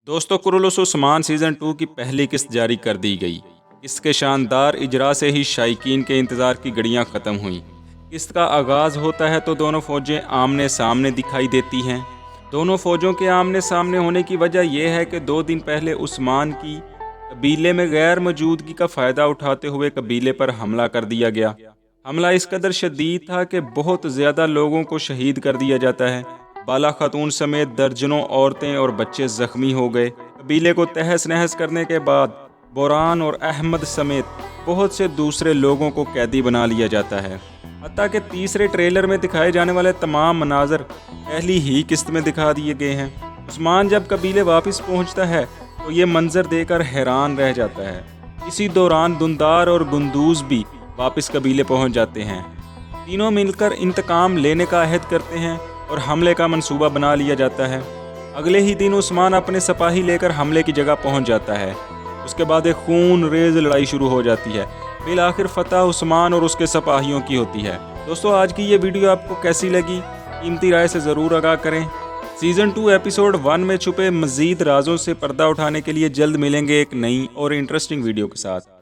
दोस्तों, Kurulus Usman season 2 की पहली किस्त जारी कर दी गई। किस्त के शानदार इजरा से ही शायकीन के इंतज़ार की घड़ियां ख़त्म हुईं। किस्त का आगाज़ होता है तो दोनों फ़ौजें आमने सामने दिखाई देती हैं। दोनों फ़ौजों के आमने सामने होने की वजह यह है कि 2 दिन पहले उस्मान की कबीले में गैर मौजूदगी का फ़ायदा उठाते हुए कबीले पर हमला कर दिया गया। हमला इस कदर शदीद था कि बहुत ज़्यादा लोगों को शहीद कर दिया जाता है। बाला खातून समेत दर्जनों औरतें और बच्चे ज़ख्मी हो गए। कबीले को तहस नहस करने के बाद बोरान और अहमद समेत बहुत से दूसरे लोगों को कैदी बना लिया जाता है। हत्ता कि तीसरे ट्रेलर में दिखाए जाने वाले तमाम मनाजर पहली ही किस्त में दिखा दिए गए हैं। उस्मान जब कबीले वापस पहुंचता है तो ये मंजर देखकर हैरान रह जाता है। इसी दौरान दुंदार और गुंदूज भी वापस कबीले पहुंच जाते हैं। तीनों मिलकर इंतकाम लेने का अहद करते हैं और हमले का मंसूबा बना लिया जाता है। अगले ही दिन उस्मान अपने सिपाही लेकर हमले की जगह पहुंच जाता है। उसके बाद एक खून रेज लड़ाई शुरू हो जाती है। फिर आखिर फतह उस्मान और उसके सिपाहियों की होती है। दोस्तों, आज की ये वीडियो आपको कैसी लगी? कीमती राय से ज़रूर आगाह करें। सीज़न 2 एपिसोड 1 में छुपे मज़ीद राजों से पर्दा उठाने के लिए जल्द मिलेंगे एक नई और इंटरेस्टिंग वीडियो के साथ।